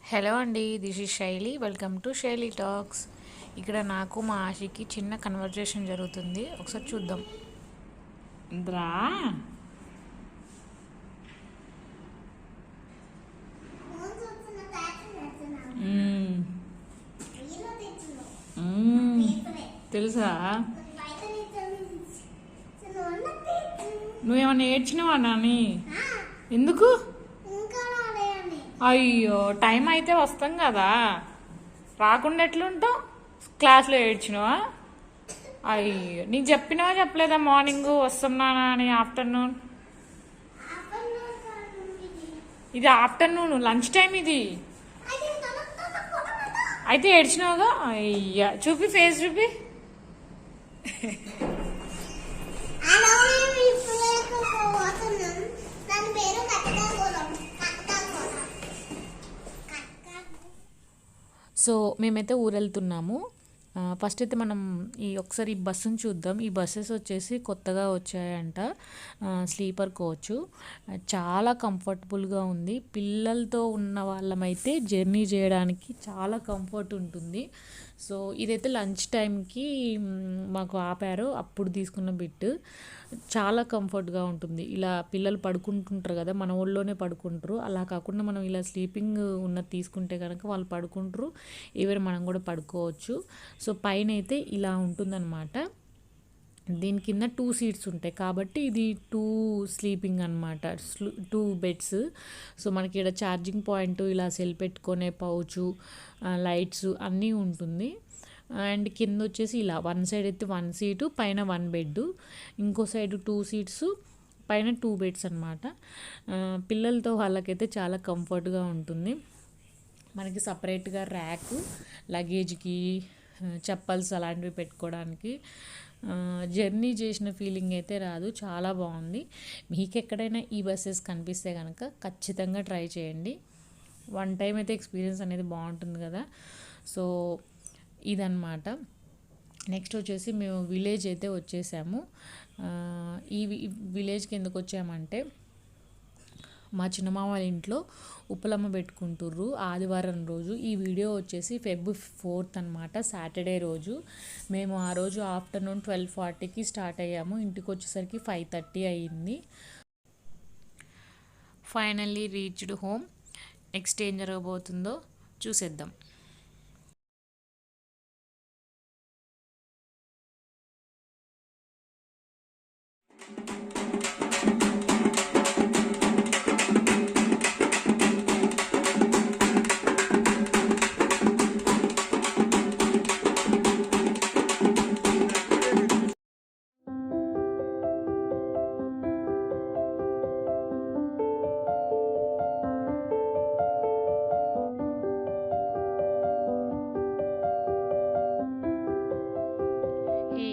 Hello అండి, this is శైలి. Welcome to శైలి టాక్స్. ఇక్కడ నాకు మా ఆశకి చిన్న కన్వర్జేషన్ జరుగుతుంది, ఒకసారి చూద్దాం. ఇంద్రా, మ్మ్. మ్మ్. తెలుసా? నువ్వేమన్నా ఏడ్చినావా నాని? ఎందుకు? అయ్యో, టైం అయితే వస్తాం కదా, రాకుండా ఎట్లుంటావు? క్లాస్లో ఏడ్చినావా? అయ్యో, నీకు చెప్పినావా చెప్పలేదా మార్నింగ్ వస్తున్నానా అని? ఆఫ్టర్నూన్ ఇది, ఆఫ్టర్నూన్ లంచ్ టైం ఇది. అయితే ఏడ్చినావుగా. అయ్యా, చూపి ఫేస్ చూపి. సో మేమైతే ఊరు వెళ్తున్నాము. ఫస్ట్ అయితే మనం ఒకసారి ఈ బస్సును చూద్దాం. ఈ బస్సెస్ వచ్చేసి కొత్తగా వచ్చాయంట, స్లీపర్ కోచ్. చాలా కంఫర్టబుల్గా ఉంది. పిల్లలతో ఉన్న వాళ్ళమైతే జర్నీ చేయడానికి చాలా కంఫర్ట్ ఉంటుంది. సో ఇదైతే లంచ్ టైంకి మాకు ఆపారు, అప్పుడు తీసుకున్న బిట్. చాలా కంఫర్ట్గా ఉంటుంది. ఇలా పిల్లలు పడుకుంటుంటారు కదా, మన ఊళ్ళోనే పడుకుంటారు. అలా కాకుండా మనం ఇలా స్లీపింగ్ ఉన్నది తీసుకుంటే కనుక వాళ్ళు పడుకుంటారు, ఈవెన్ మనం కూడా పడుకోవచ్చు. సో పైన అయితే ఇలా ఉంటుందన్నమాట. దీని కింద 2 సీట్స్ ఉంటాయి కాబట్టి ఇది 2 స్లీపింగ్ అనమాట, 2 బెడ్స్. సో మనకి ఇక్కడ ఛార్జింగ్ పాయింట్, ఇలా సెల్ పెట్టుకునే పౌచు, లైట్స్ అన్నీ ఉంటుంది. అండ్ కింద వచ్చేసి ఇలా వన్ సైడ్ అయితే 1 సీటు, పైన 1 బెడ్, ఇంకో సైడ్ 2 సీట్స్, పైన 2 బెడ్స్ అనమాట. పిల్లలతో వాళ్ళకైతే చాలా కంఫర్ట్గా ఉంటుంది. మనకి సపరేట్గా ర్యాక్, లగేజ్కి, చెప్పల్స్ అలాంటివి పెట్టుకోవడానికి. జర్నీ చేసిన ఫీలింగ్ అయితే రాదు, చాలా బాగుంది. మీకు ఎక్కడైనా ఈ బస్సెస్ కనిపిస్తే కనుక ఖచ్చితంగా ట్రై చేయండి. వన్ టైం అయితే ఎక్స్పీరియన్స్ అనేది బాగుంటుంది కదా. సో ఇదన్నమాట. నెక్స్ట్ వచ్చేసి మేము విలేజ్ అయితే వచ్చేసాము. ఈ విలేజ్కి ఎందుకు వచ్చామంటే, మా చిన్నమామ వాళ్ళ ఇంట్లో ఉప్పలమ్మ పెట్టుకుంటుర్రు ఆదివారం రోజు. ఈ వీడియో వచ్చేసి Feb 4th అనమాట, సాటర్డే రోజు. మేము ఆ రోజు ఆఫ్టర్నూన్ 12:40కి స్టార్ట్ అయ్యాము. ఇంటికి వచ్చేసరికి 5:30 అయ్యింది. Finally reached home. నెక్స్ట్ ఏం జరగబోతుందో చూసేద్దాం.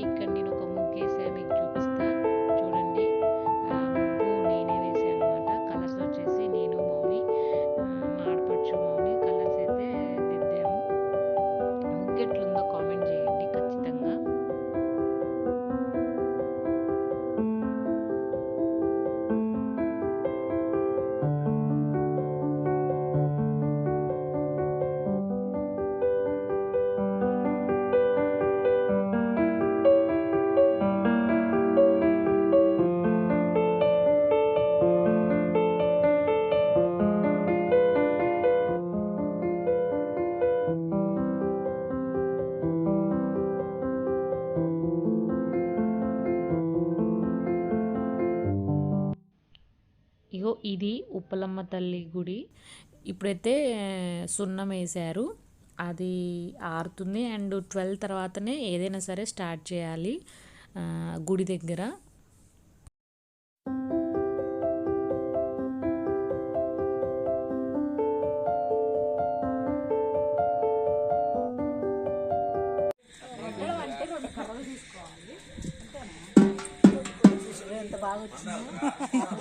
ఇక్కడ నేను ఒక ముగ్గు వేసా, మీకు చూపిస్తా చూడండి. ముగ్గు నేనే వేసాను అనమాట. కలర్స్ వచ్చేసి నేను, మౌని, మా ఆడపడుచు మౌని కలర్స్ అయితే దిద్దాము. ముగ్గు ఎట్లుందో కామెంట్ చేయండి ఖచ్చితంగా. ఇగో ఇది ఉప్పలమ్మ తల్లి గుడి. ఇప్పుడైతే సున్నం వేశారు, అది ఆరుతుంది. అండ్ 12 తర్వాతనే ఏదైనా సరే స్టార్ట్ చేయాలి గుడి దగ్గర. ఎంత బాగా తగ్గించుకోలేదు.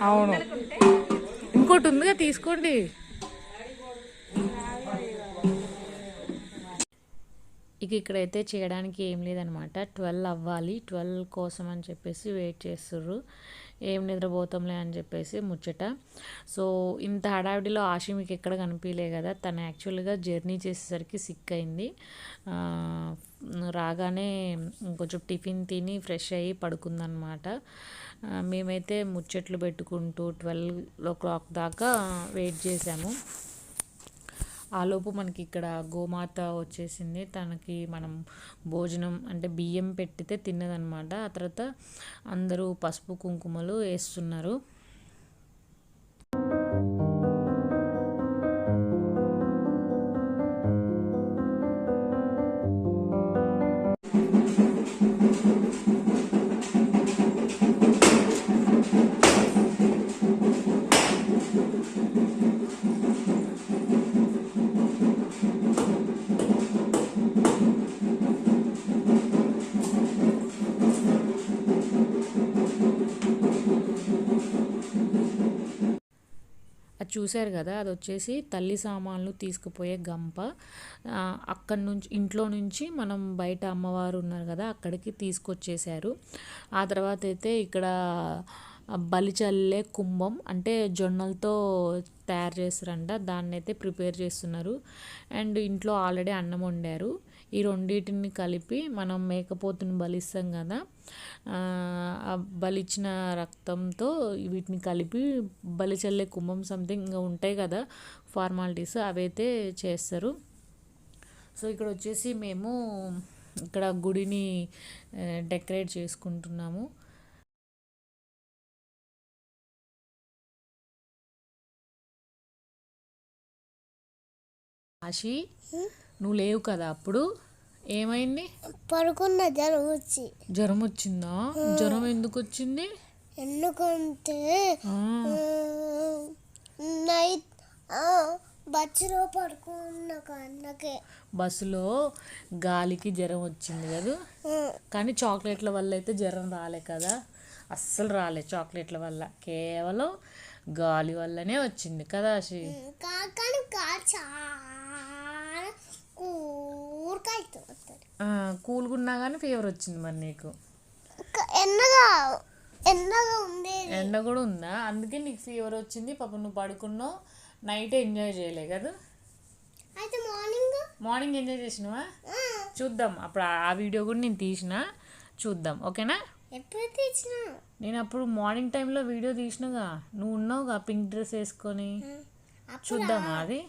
అవును, ఇంకోటి ఉందిగా తీసుకోండి. ఇక ఇక్కడైతే చేయడానికి ఏం లేదనమాట. 12 అవ్వాలి, 12 కోసం అని చెప్పేసి వెయిట్ చేస్తుర్రు. ఏం నిద్రపోతాంలే అని చెప్పేసి ముచ్చట. సో ఇంత హడావిడిలో ఆశి మీకు ఎక్కడ కనిపించలే కదా. తను యాక్చువల్గా జర్నీ చేసేసరికి సిక్ అయింది. రాగానే కొంచెం టిఫిన్ తిని ఫ్రెష్ అయ్యి పడుకుందనమాట. మేమైతే ముచ్చట్లు పెట్టుకుంటూ 12 o'clock దాకా వెయిట్ చేసాము. ఆలోపు మనకి ఇక్కడ గోమాత వచ్చేసింది. తనకి మనం భోజనం అంటే బియ్యం పెట్టితే తిన్నదనమాట. ఆ తర్వాత అందరూ పసుపు కుంకుమలు వేస్తున్నారు. అది చూశారు కదా, అది వచ్చేసి తల్లి సామాన్లు తీసుకుపోయే గంప. అక్కడి నుంచి ఇంట్లో నుంచి మనం బయట అమ్మవారు ఉన్నారు కదా అక్కడికి తీసుకొచ్చేసారు. ఆ తర్వాత అయితే ఇక్కడ బలి చల్లే కుంభం అంటే జొన్నలతో తయారు చేస్తారంట. దాన్ని అయితే ప్రిపేర్ చేస్తున్నారు. అండ్ ఇంట్లో ఆల్రెడీ అన్నం వండారు. ఈ రెండింటిని కలిపి మనం మేకపోతుని బలిస్తాం కదా, ఆ బలిచ్చిన రక్తంతో వీటిని కలిపి బలి చల్లే కుంభం సంథింగ్ ఇంకా ఉంటాయి కదా ఫార్మాలిటీస్, అవైతే చేస్తారు. సో ఇక్కడ వచ్చేసి మేము ఇక్కడ గుడిని డెకరేట్ చేసుకుంటున్నాము. ఆశి, నువ్వు లేవు కదా అప్పుడు, ఏమైంది? పడుకున్న జ్వరం వచ్చి. జ్వరం వచ్చిందా? జ్వరం ఎందుకు వచ్చింది? ఎందుకంటే నైట్ బస్సులో పడుకున్న కన్నకే. బస్సులో గాలికి జ్వరం వచ్చింది కదా. కానీ చాక్లెట్ల వల్ల అయితే జ్వరం రాలే కదా, అస్సలు రాలే చాక్లెట్ల వల్ల, కేవలం గాలి వల్లనే వచ్చింది కదా ఆశి. కానీ చాలా కూల్గా ఉన్నా కానీ ఫీవర్ వచ్చింది మరి నీకు. ఎండగా ఉంది, ఎండ కూడా ఉందా, అందుకే నీకు ఫీవర్ వచ్చింది. పాప నువ్వు పడుకున్నావు, నైట్ ఎంజాయ్ చేయలే కదా. అయితే మార్నింగ్ ఎంజాయ్ చేసినావా? చూద్దాం, అప్పుడు ఆ వీడియో కూడా నేను తీసిన, చూద్దాం. ఓకేనా? ఎప్పుడు తీసినా? నేను అప్పుడు మార్నింగ్ టైంలో వీడియో తీసినగా, నువ్వు ఉన్నావుగా పింక్ డ్రెస్ వేసుకొని. చూద్దామా అది?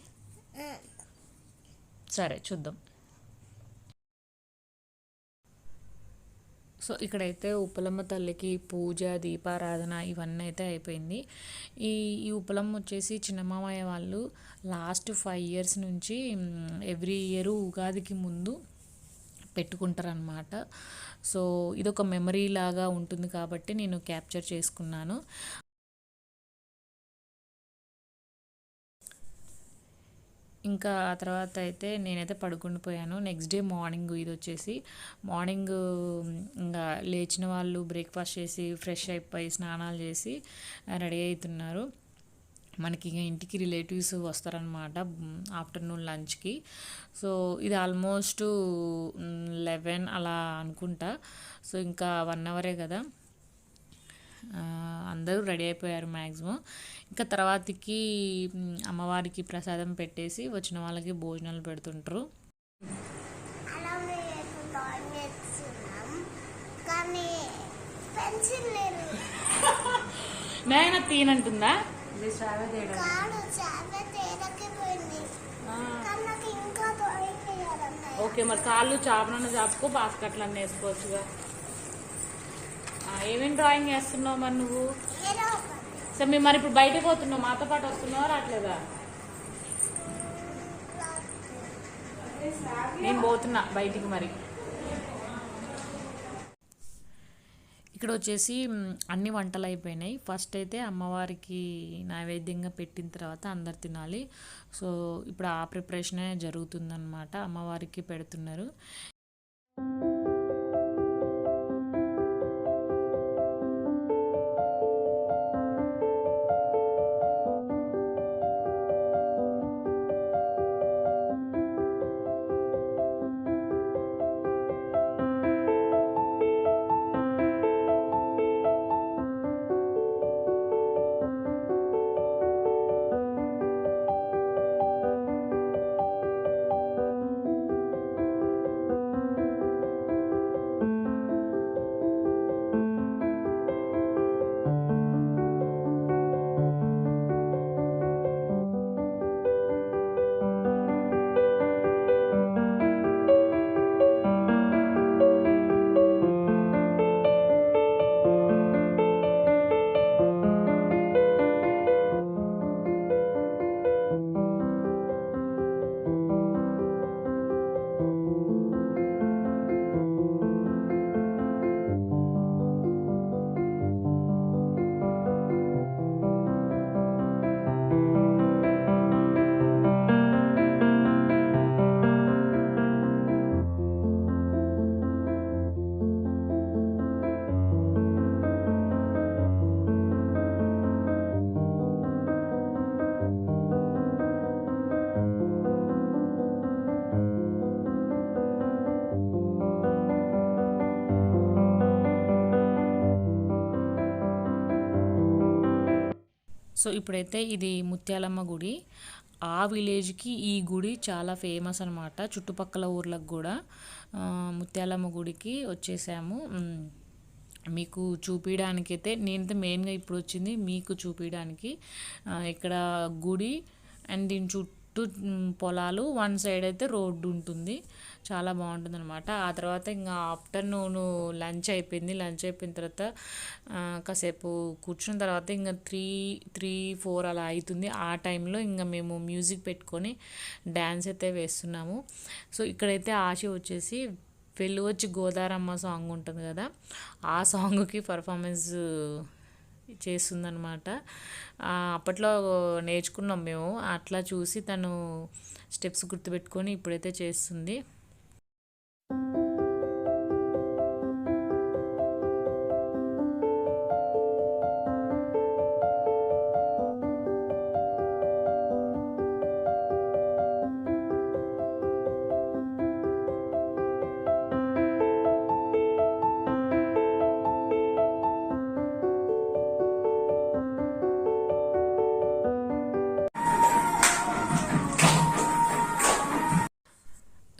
సరే చూద్దాం. సో ఇక్కడైతే ఉప్పలమ్మ తల్లికి పూజ, దీపారాధన ఇవన్నీ అయితే అయిపోయింది. ఈ ఈ ఉప్పలమ్మ వచ్చేసి చిన్నమామయ్య వాళ్ళు లాస్ట్ 5 years నుంచి ఎవ్రీ ఇయర్ ఉగాదికి ముందు పెట్టుకుంటారనమాట. సో ఇదొక మెమరీ లాగా ఉంటుంది కాబట్టి నేను క్యాప్చర్ చేసుకున్నాను. ఇంకా ఆ తర్వాత అయితే నేనైతే పడుకుండిపోయాను. నెక్స్ట్ డే మార్నింగ్ ఇది వచ్చేసి మార్నింగ్ ఇంకా లేచిన వాళ్ళు బ్రేక్ఫాస్ట్ చేసి ఫ్రెష్ అయిపోయి స్నానాలు చేసి రెడీ అవుతున్నారు. మనకి ఇక ఇంటికి రిలేటివ్స్ వస్తారనమాట ఆఫ్టర్నూన్ లంచ్కి. సో ఇది ఆల్మోస్ట్ 11 అలా అనుకుంటా. సో ఇంకా 1 hour కదా, అందరూ రెడీ అయిపోయారు మ్యాక్సిమం. ఇంకా తర్వాతకి అమ్మవారికి ప్రసాదం పెట్టేసి వచ్చిన వాళ్ళకి భోజనాలు పెడుతుంటారు. నేను తీనంటుందా? ఓకే, మరి కాళ్ళు చాపనన్న చాపుకో, బాస్కెట్లు అన్నీ వేసుకోవచ్చుగా. ఏమేమి డ్రాయింగ్ వేస్తున్నావు మరి నువ్వు? సరే మేము మరి ఇప్పుడు బయటకు పోతున్నావు, మాతో పాటు వస్తున్నావా రావట్లేదా? నేను పోతున్నా బయటికి. మరి ఇక్కడ వచ్చేసి అన్ని వంటలు అయిపోయినాయి. ఫస్ట్ అయితే అమ్మవారికి నైవేద్యంగా పెట్టిన తర్వాత అందరు తినాలి. సో ఇప్పుడు ఆ ప్రిపరేషనే జరుగుతుందన్నమాట. అమ్మవారికి పెడుతున్నారు. సో ఇప్పుడైతే ఇది ముత్యాలమ్మ గుడి. ఆ విలేజ్కి ఈ గుడి చాలా ఫేమస్ అనమాట, చుట్టుపక్కల ఊర్లకు కూడా. ముత్యాలమ్మ గుడికి వచ్చేసాము. మీకు చూపించడానికైతే నేనైతే మెయిన్గా ఇప్పుడు వచ్చింది మీకు చూపించడానికి. ఇక్కడ గుడి అండ్ దీని చుట్టూ పొలాలు, వన్ సైడ్ అయితే రోడ్డు ఉంటుంది. చాలా బాగుంటుంది అనమాట. ఆ తర్వాత ఇంకా ఆఫ్టర్నూన్ లంచ్ అయిపోయింది. లంచ్ అయిపోయిన తర్వాత కాసేపు కూర్చున్న తర్వాత ఇంకా 3-4 అలా అవుతుంది. ఆ టైంలో ఇంకా మేము మ్యూజిక్ పెట్టుకొని డ్యాన్స్ అయితే వేస్తున్నాము. సో ఇక్కడైతే ఆశ వచ్చేసి పెళ్ళి వచ్చి గోదారమ్మ సాంగ్ ఉంటుంది కదా, ఆ సాంగ్కి పర్ఫార్మెన్స్ చేస్తుందనమాట. అప్పట్లో నేర్చుకున్నాం మేము, అట్లా చూసి తను స్టెప్స్ గుర్తుపెట్టుకొని ఇప్పుడైతే చేస్తుంది.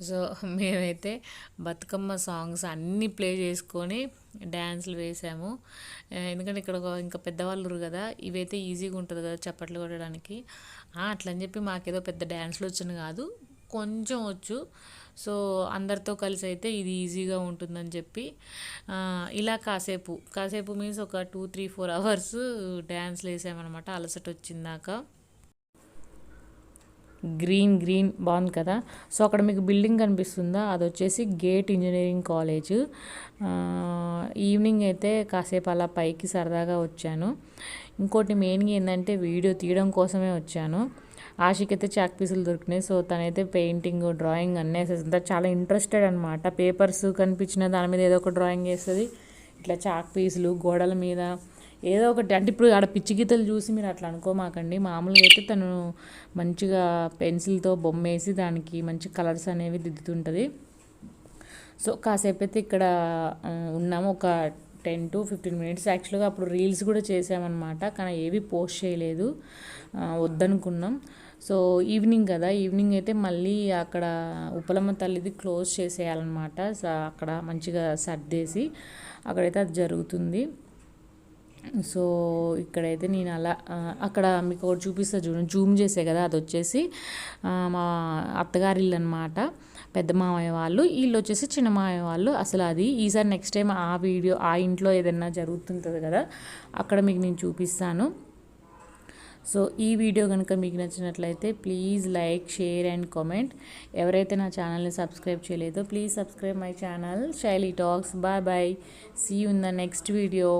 సో మేమైతే బతుకమ్మ సాంగ్స్ అన్నీ ప్లే చేసుకొని డ్యాన్స్లు వేసాము. ఎందుకంటే ఇక్కడ ఇంకా పెద్దవాళ్ళు ఉన్నారు కదా, ఇవైతే ఈజీగా ఉంటుంది కదా చప్పట్లు కొట్టడానికి. అట్లని చెప్పి మాకేదో పెద్ద డ్యాన్స్లు వచ్చని కాదు, కొంచెం వచ్చు. సో అందరితో కలిసి అయితే ఇది ఈజీగా ఉంటుందని చెప్పి ఇలా కాసేపు మీన్స్ ఒక 2-3-4 అవర్స్ డ్యాన్స్లు వేసామన్నమాట, అలసట వచ్చిందాక. గ్రీన్ బాగుంది కదా. సో అక్కడ మీకు బిల్డింగ్ కనిపిస్తుందా, అది వచ్చేసి గేట్ ఇంజనీరింగ్ కాలేజ్. ఈవినింగ్ అయితే కాసేపు అలా పైకి సరదాగా వచ్చాను. ఇంకోటి మెయిన్గా ఏంటంటే వీడియో తీయడం కోసమే వచ్చాను. ఆశకైతే చాక్ పీసులు దొరికినాయి. సో తనైతే పెయింటింగ్, డ్రాయింగ్ అన్నీ వేసేస్తుంది. చాలా ఇంట్రెస్టెడ్ అనమాట. పేపర్స్ కనిపించిన దాని మీద ఏదో ఒక డ్రాయింగ్ వేస్తుంది. ఇట్లా చాక్ పీసులు గోడల మీద ఏదో ఒకటి, అంటే ఇప్పుడు ఆడ పిచ్చి గీతలు చూసి మీరు అట్లా అనుకోమాకండి. మామూలుగా అయితే తను మంచిగా పెన్సిల్తో బొమ్మ వేసి దానికి మంచి కలర్స్ అనేవి దిద్దుతుంటుంది. సో కాసేపు అయితే ఇక్కడ ఉన్నాము, ఒక 10-15 మినిట్స్. యాక్చువల్గా అప్పుడు రీల్స్ కూడా చేసామన్నమాట, కానీ ఏవి పోస్ట్ చేయలేదు, వద్దనుకున్నాం. సో ఈవినింగ్ కదా, ఈవినింగ్ అయితే మళ్ళీ అక్కడ ఉప్పలమ్మ తల్లిది క్లోజ్ చేసేయాలన్నమాట. సో అక్కడ మంచిగా సర్దేసి అక్కడైతే అది జరుగుతుంది. సో ఇక్కడైతే నేను అలా అక్కడ మీకు ఒకటి చూపిస్తా చూడండి, జూమ్ చేసే కదా, అది వచ్చేసి మా అత్తగారి ఇల్లు అనమాట. పెద్ద మామయ్య వాళ్ళు, వీళ్ళు వచ్చేసి చిన్న మామయ్య వాళ్ళు. అసలు అది ఈసారి నెక్స్ట్ టైం ఆ వీడియో ఆ ఇంట్లో ఏదైనా జరుగుతుంటుంది కదా, అక్కడ మీకు నేను చూపిస్తాను. సో ఈ వీడియో కనుక మీకు నచ్చినట్లయితే please like, share and comment. ఎవరైతే నా ఛానల్ని సబ్స్క్రైబ్ చేయలేదో please subscribe my channel Shaili talks. Bye bye, see you in the next video.